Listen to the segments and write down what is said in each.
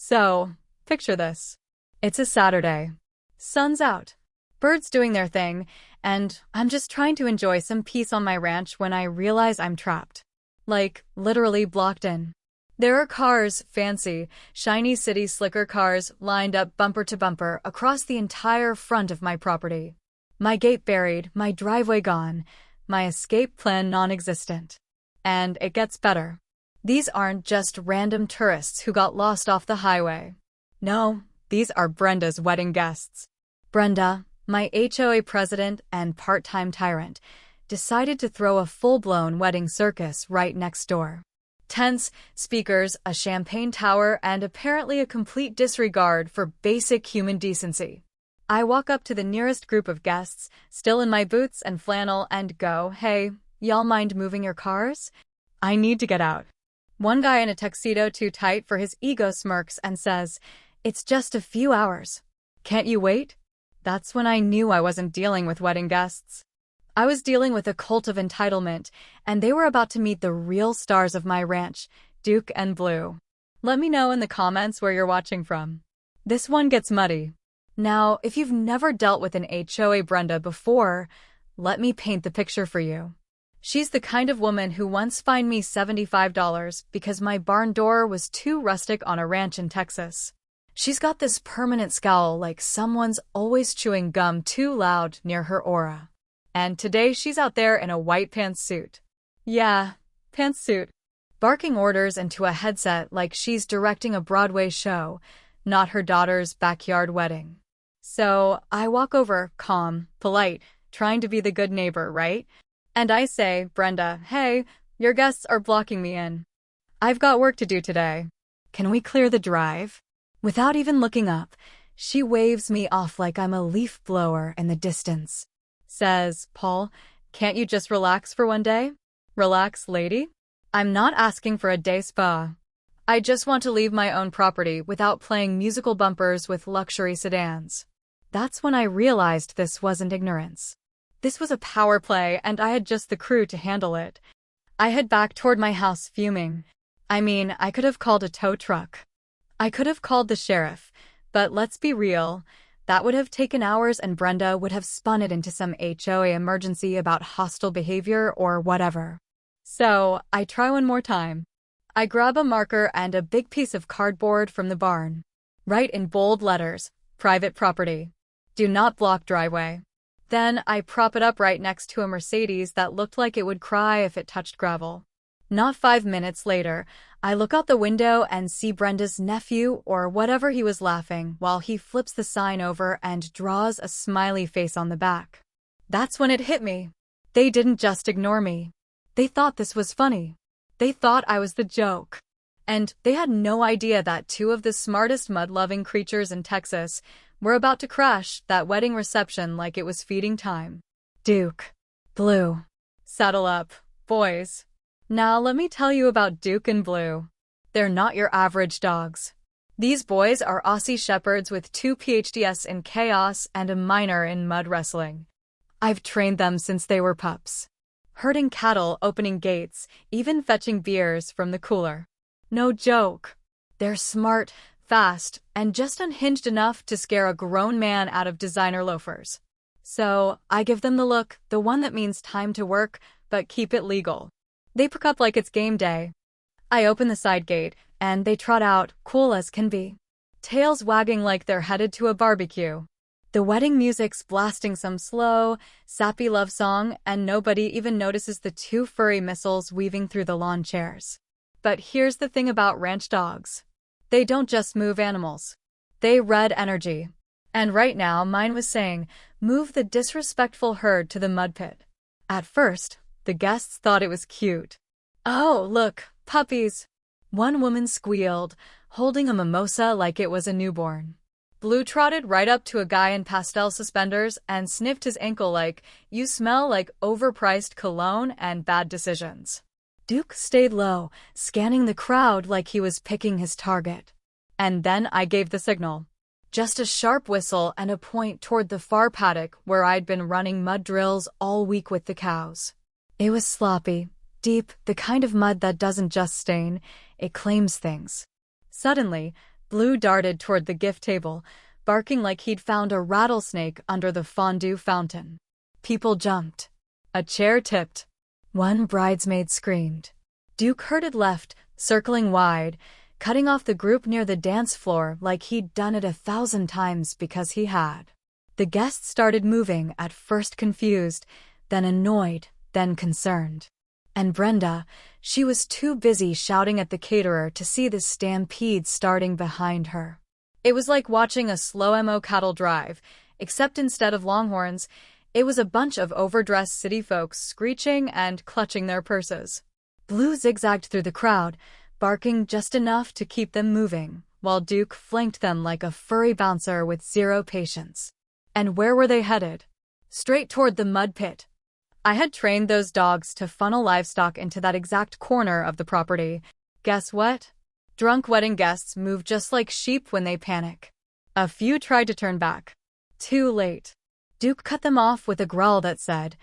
So, picture this. It's a Saturday. Sun's out. Birds doing their thing, and I'm just trying to enjoy some peace on my ranch when I realize I'm trapped. Like, literally blocked in. There are cars, fancy, shiny city slicker cars, lined up bumper to bumper across the entire front of my property. My gate buried, my driveway gone, my escape plan non-existent. And it gets better. These aren't just random tourists who got lost off the highway. No, these are Brenda's wedding guests. Brenda, my HOA president and part-time tyrant, decided to throw a full-blown wedding circus right next door. Tents, speakers, a champagne tower, and apparently a complete disregard for basic human decency. I walk up to the nearest group of guests, still in my boots and flannel, and go, "Hey, y'all mind moving your cars? I need to get out." One guy in a tuxedo too tight for his ego smirks and says, "It's just a few hours. Can't you wait?" That's when I knew I wasn't dealing with wedding guests. I was dealing with a cult of entitlement, and they were about to meet the real stars of my ranch, Duke and Blue. Let me know in the comments where you're watching from. This one gets muddy. Now, if you've never dealt with an HOA Brenda before, let me paint the picture for you. She's the kind of woman who once fined me $75 because my barn door was too rustic on a ranch in Texas. She's got this permanent scowl like someone's always chewing gum too loud near her aura. And today she's out there in a white pantsuit. Yeah, pantsuit. Barking orders into a headset like she's directing a Broadway show, not her daughter's backyard wedding. So I walk over, calm, polite, trying to be the good neighbor, right? And I say, "Brenda, hey, your guests are blocking me in. I've got work to do today. Can we clear the drive?" Without even looking up, she waves me off like I'm a leaf blower in the distance. Says, "Paul, can't you just relax for one day?" Relax, lady? I'm not asking for a day spa. I just want to leave my own property without playing musical bumpers with luxury sedans. That's when I realized this wasn't ignorance. This was a power play, and I had just the crew to handle it. I head back toward my house fuming. I mean, I could have called a tow truck. I could have called the sheriff, but let's be real. That would have taken hours, and Brenda would have spun it into some HOA emergency about hostile behavior or whatever. So, I try one more time. I grab a marker and a big piece of cardboard from the barn. Write in bold letters, "Private property. Do not block driveway." Then I prop it up right next to a Mercedes that looked like it would cry if it touched gravel. Not 5 minutes later, I look out the window and see Brenda's nephew or whatever he was laughing while he flips the sign over and draws a smiley face on the back. That's when it hit me. They didn't just ignore me. They thought this was funny. They thought I was the joke. And they had no idea that two of the smartest mud-loving creatures in Texas were about to crash that wedding reception like it was feeding time. Duke. Blue. Saddle up, boys. Now let me tell you about Duke and Blue. They're not your average dogs. These boys are Aussie Shepherds with 2 PhDs in chaos and a minor in mud wrestling. I've trained them since they were pups. Herding cattle, opening gates, even fetching beers from the cooler. No joke. They're smart, fast, and just unhinged enough to scare a grown man out of designer loafers. So, I give them the look, the one that means time to work, but keep it legal. They perk up like it's game day. I open the side gate, and they trot out, cool as can be. Tails wagging like they're headed to a barbecue. The wedding music's blasting some slow, sappy love song, and nobody even notices the 2 furry missiles weaving through the lawn chairs. But here's the thing about ranch dogs. They don't just move animals. They read energy. And right now, mine was saying, "Move the disrespectful herd to the mud pit." At first, the guests thought it was cute. "Oh, look, puppies." One woman squealed, holding a mimosa like it was a newborn. Blue trotted right up to a guy in pastel suspenders and sniffed his ankle like, "You smell like overpriced cologne and bad decisions." Duke stayed low, scanning the crowd like he was picking his target. And then I gave the signal. Just a sharp whistle and a point toward the far paddock where I'd been running mud drills all week with the cows. It was sloppy, deep, the kind of mud that doesn't just stain, it claims things. Suddenly, Blue darted toward the gift table, barking like he'd found a rattlesnake under the fondue fountain. People jumped. A chair tipped. One bridesmaid screamed. Duke herded left, circling wide, cutting off the group near the dance floor like he'd done it 1,000 times because he had. The guests started moving, at first confused, then annoyed, then concerned. And Brenda, she was too busy shouting at the caterer to see the stampede starting behind her. It was like watching a slow-mo cattle drive, except instead of longhorns, it was a bunch of overdressed city folks screeching and clutching their purses. Blue zigzagged through the crowd, barking just enough to keep them moving, while Duke flanked them like a furry bouncer with zero patience. And where were they headed? Straight toward the mud pit. I had trained those dogs to funnel livestock into that exact corner of the property. Guess what? Drunk wedding guests move just like sheep when they panic. A few tried to turn back. Too late. Duke cut them off with a growl that said,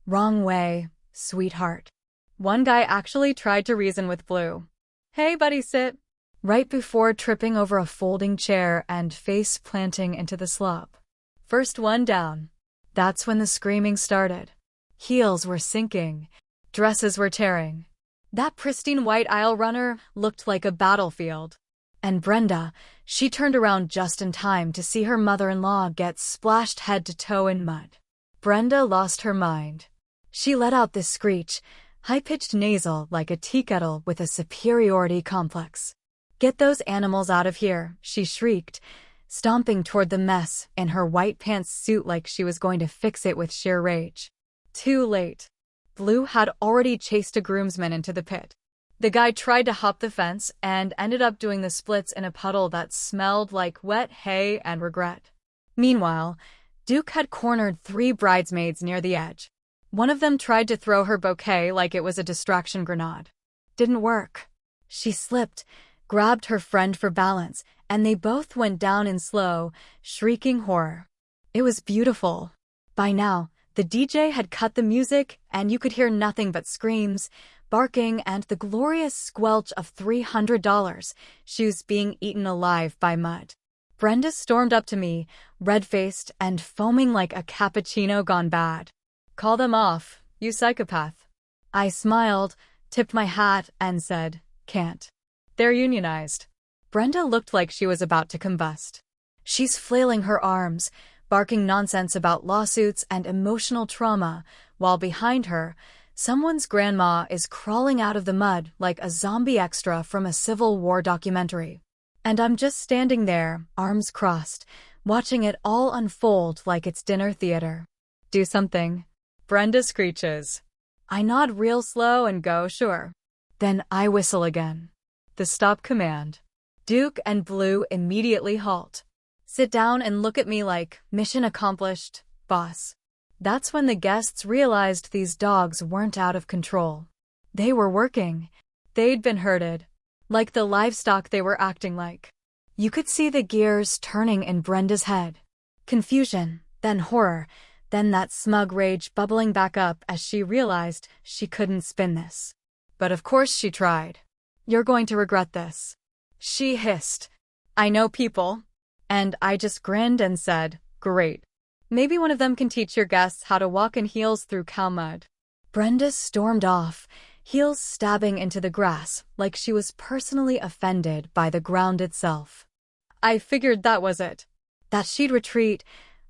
"Wrong way, sweetheart." One guy actually tried to reason with Blue. "Hey, buddy, sit." Right before tripping over a folding chair and face planting into the slop. First one down. That's when the screaming started. Heels were sinking. Dresses were tearing. That pristine white aisle runner looked like a battlefield. And Brenda, she turned around just in time to see her mother-in-law get splashed head to toe in mud. Brenda lost her mind. She let out this screech, high-pitched nasal like a tea kettle with a superiority complex. "Get those animals out of here," she shrieked, stomping toward the mess in her white pants suit like she was going to fix it with sheer rage. Too late. Blue had already chased a groomsman into the pit. The guy tried to hop the fence and ended up doing the splits in a puddle that smelled like wet hay and regret. Meanwhile, Duke had cornered 3 bridesmaids near the edge. One of them tried to throw her bouquet like it was a distraction grenade. Didn't work. She slipped, grabbed her friend for balance, and they both went down in slow, shrieking horror. It was beautiful. By now, the DJ had cut the music, and you could hear nothing but screams, barking, and the glorious squelch of $300 shoes being eaten alive by mud. Brenda stormed up to me, red-faced and foaming like a cappuccino gone bad. "Call them off, you psychopath." I smiled, tipped my hat, and said, "Can't. They're unionized." Brenda looked like she was about to combust. She's flailing her arms, barking nonsense about lawsuits and emotional trauma, while behind her, someone's grandma is crawling out of the mud like a zombie extra from a Civil War documentary. And I'm just standing there, arms crossed, watching it all unfold like it's dinner theater. "Do something." Brenda screeches. I nod real slow and go, "Sure." Then I whistle again. The stop command. Duke and Blue immediately halt. Sit down and look at me like, "Mission accomplished, boss." That's when the guests realized these dogs weren't out of control. They were working. They'd been herded. Like the livestock they were acting like. You could see the gears turning in Brenda's head. Confusion, then horror, then that smug rage bubbling back up as she realized she couldn't spin this. But of course she tried. "You're going to regret this," she hissed. "I know people." And I just grinned and said, "Great. Maybe one of them can teach your guests how to walk in heels through cow mud." Brenda stormed off, heels stabbing into the grass like she was personally offended by the ground itself. I figured that was it. That she'd retreat,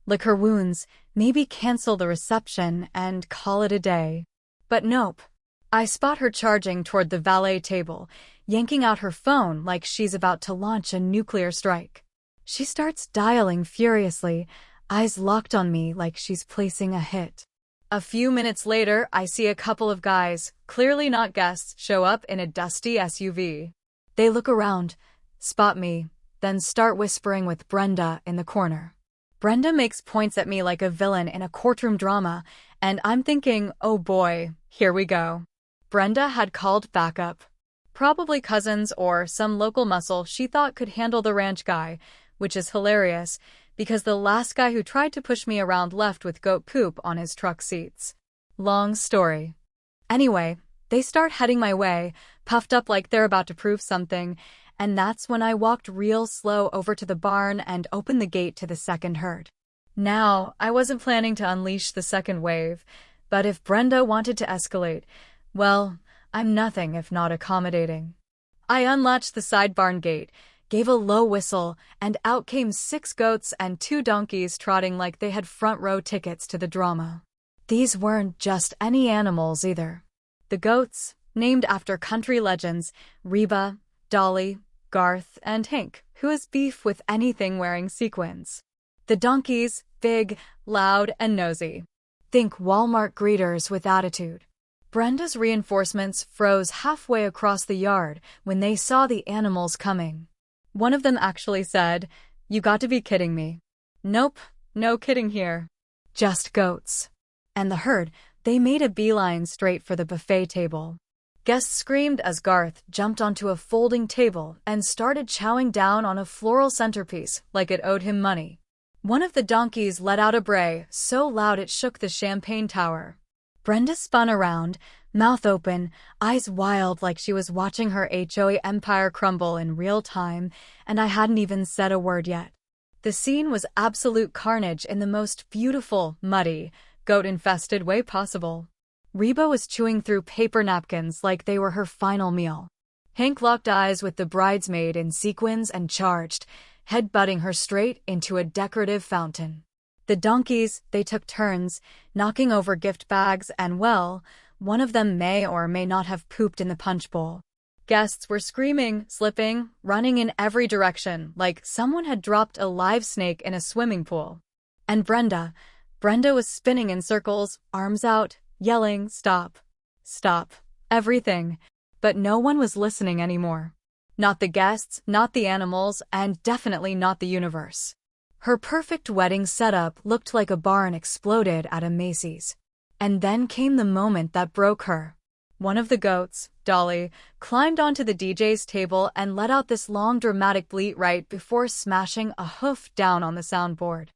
lick her wounds, maybe cancel the reception and call it a day. But nope. I spot her charging toward the valet table, yanking out her phone like she's about to launch a nuclear strike. She starts dialing furiously, eyes locked on me like she's placing a hit. A few minutes later, I see a couple of guys, clearly not guests, show up in a dusty SUV. They look around, spot me, then start whispering with Brenda in the corner. Brenda makes points at me like a villain in a courtroom drama, and I'm thinking, oh boy, here we go. Brenda had called backup. Probably cousins or some local muscle she thought could handle the ranch guy, which is hilarious, because the last guy who tried to push me around left with goat poop on his truck seats. Long story. Anyway, they start heading my way, puffed up like they're about to prove something, and that's when I walked real slow over to the barn and opened the gate to the second herd. Now, I wasn't planning to unleash the second wave, but if Brenda wanted to escalate, well, I'm nothing if not accommodating. I unlatched the side barn gate, gave a low whistle, and out came 6 goats and 2 donkeys trotting like they had front-row tickets to the drama. These weren't just any animals either. The goats, named after country legends Reba, Dolly, Garth, and Hank, who has beef with anything wearing sequins. The donkeys, big, loud, and nosy. Think Walmart greeters with attitude. Brenda's reinforcements froze halfway across the yard when they saw the animals coming. One of them actually said, "You got to be kidding me." Nope, no kidding here. Just goats. And the herd, they made a beeline straight for the buffet table. Guests screamed as Garth jumped onto a folding table and started chowing down on a floral centerpiece like it owed him money. One of the donkeys let out a bray so loud it shook the champagne tower. Brenda spun around, mouth open, eyes wild like she was watching her HOA empire crumble in real time, and I hadn't even said a word yet. The scene was absolute carnage in the most beautiful, muddy, goat-infested way possible. Reba was chewing through paper napkins like they were her final meal. Hank locked eyes with the bridesmaid in sequins and charged, head-butting her straight into a decorative fountain. The donkeys, they took turns, knocking over gift bags and, well, one of them may or may not have pooped in the punch bowl. Guests were screaming, slipping, running in every direction like someone had dropped a live snake in a swimming pool. And Brenda was spinning in circles, arms out, yelling, "Stop! Stop! Everything!" But no one was listening anymore. Not the guests, not the animals, and definitely not the universe. Her perfect wedding setup looked like a barn exploded at a Macy's. And then came the moment that broke her. One of the goats, Dolly, climbed onto the DJ's table and let out this long dramatic bleat right before smashing a hoof down on the soundboard.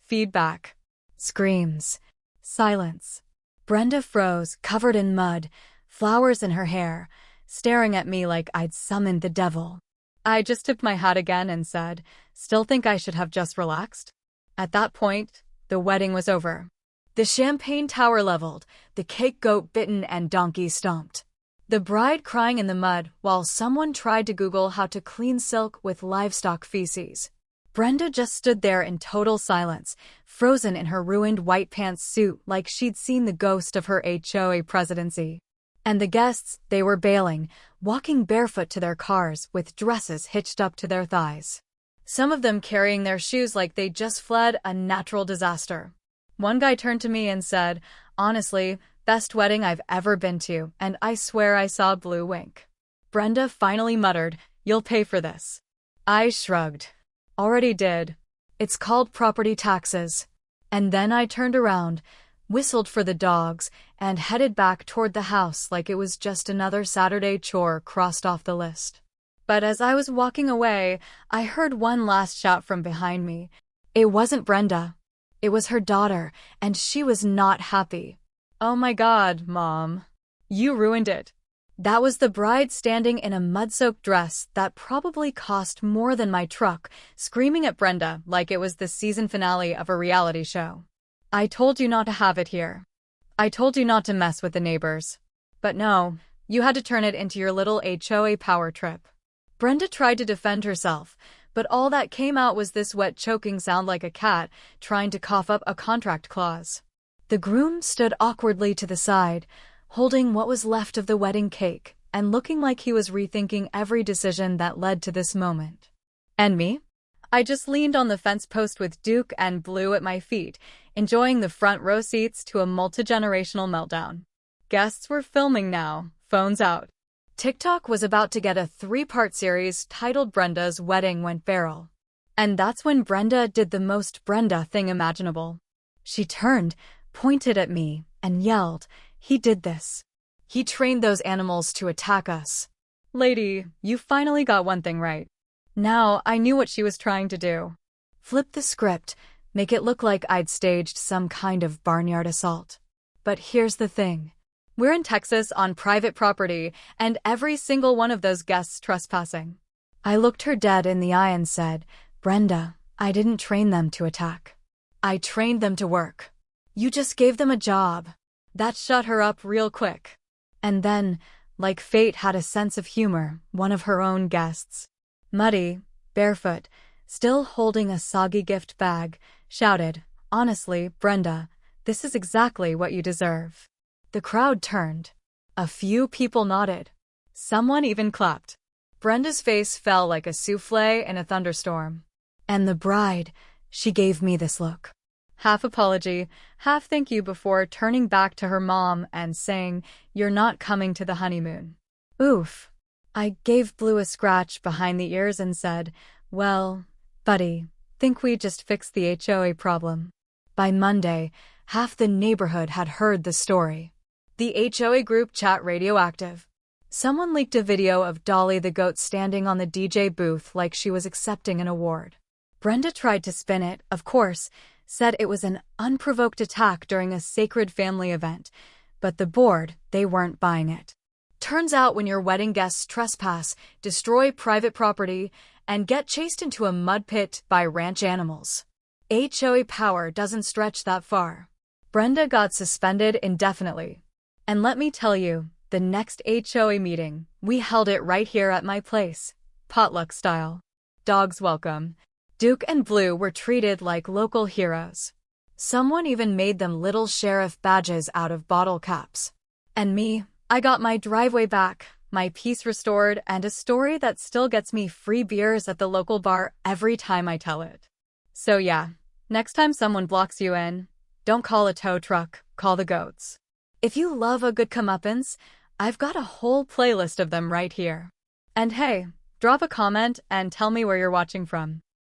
Feedback. Screams. Silence. Brenda froze, covered in mud, flowers in her hair, staring at me like I'd summoned the devil. I just tipped my hat again and said, "Still think I should have just relaxed?" At that point, the wedding was over. The champagne tower leveled, the cake goat bitten and donkey stomped. The bride crying in the mud while someone tried to Google how to clean silk with livestock feces. Brenda just stood there in total silence, frozen in her ruined white pants suit like she'd seen the ghost of her HOA presidency. And the guests, they were bailing, walking barefoot to their cars with dresses hitched up to their thighs. Some of them carrying their shoes like they'd just fled a natural disaster. One guy turned to me and said, "Honestly, best wedding I've ever been to, and I swear I saw blue wink." Brenda finally muttered, "You'll pay for this." I shrugged. Already did. It's called property taxes. And then I turned around, whistled for the dogs, and headed back toward the house like it was just another Saturday chore crossed off the list. But as I was walking away, I heard one last shout from behind me. It wasn't Brenda. It was her daughter, and she was not happy. "Oh my God, Mom. You ruined it." That was the bride standing in a mud-soaked dress that probably cost more than my truck, screaming at Brenda like it was the season finale of a reality show. "I told you not to have it here. I told you not to mess with the neighbors." But no, you had to turn it into your little HOA power trip. Brenda tried to defend herself, but all that came out was this wet choking sound like a cat trying to cough up a contract clause. The groom stood awkwardly to the side, holding what was left of the wedding cake and looking like he was rethinking every decision that led to this moment. And me? I just leaned on the fence post with Duke and Blue at my feet, enjoying the front row seats to a multi-generational meltdown. Guests were filming now, phones out. TikTok was about to get a 3-part series titled Brenda's Wedding Went Viral. And that's when Brenda did the most Brenda thing imaginable. She turned, pointed at me, and yelled, "He did this. He trained those animals to attack us." Lady, you finally got one thing right. Now I knew what she was trying to do. Flip the script, make it look like I'd staged some kind of barnyard assault. But here's the thing. We're in Texas on private property, and every single one of those guests trespassing. I looked her dead in the eye and said, "Brenda, I didn't train them to attack. I trained them to work. You just gave them a job." That shut her up real quick. And then, like fate had a sense of humor, one of her own guests, muddy, barefoot, still holding a soggy gift bag, shouted, "Honestly, Brenda, this is exactly what you deserve." The crowd turned. A few people nodded. Someone even clapped. Brenda's face fell like a souffle in a thunderstorm. And the bride, she gave me this look. Half apology, half thank you before turning back to her mom and saying, "You're not coming to the honeymoon." Oof. I gave Blue a scratch behind the ears and said, "Well, buddy, think we just fixed the HOA problem." By Monday, half the neighborhood had heard the story. The HOA group chat radioactive. Someone leaked a video of Dolly the goat standing on the DJ booth like she was accepting an award. Brenda tried to spin it, of course, said it was an unprovoked attack during a sacred family event, but the board, they weren't buying it. Turns out when your wedding guests trespass, destroy private property, and get chased into a mud pit by ranch animals, HOA power doesn't stretch that far. Brenda got suspended indefinitely. And let me tell you, the next HOA meeting, we held it right here at my place, potluck style. Dogs welcome. Duke and Blue were treated like local heroes. Someone even made them little sheriff badges out of bottle caps. And me, I got my driveway back, my peace restored, and a story that still gets me free beers at the local bar every time I tell it. So yeah, next time someone blocks you in, don't call a tow truck, call the goats. If you love a good comeuppance, I've got a whole playlist of them right here. And hey, drop a comment and tell me where you're watching from.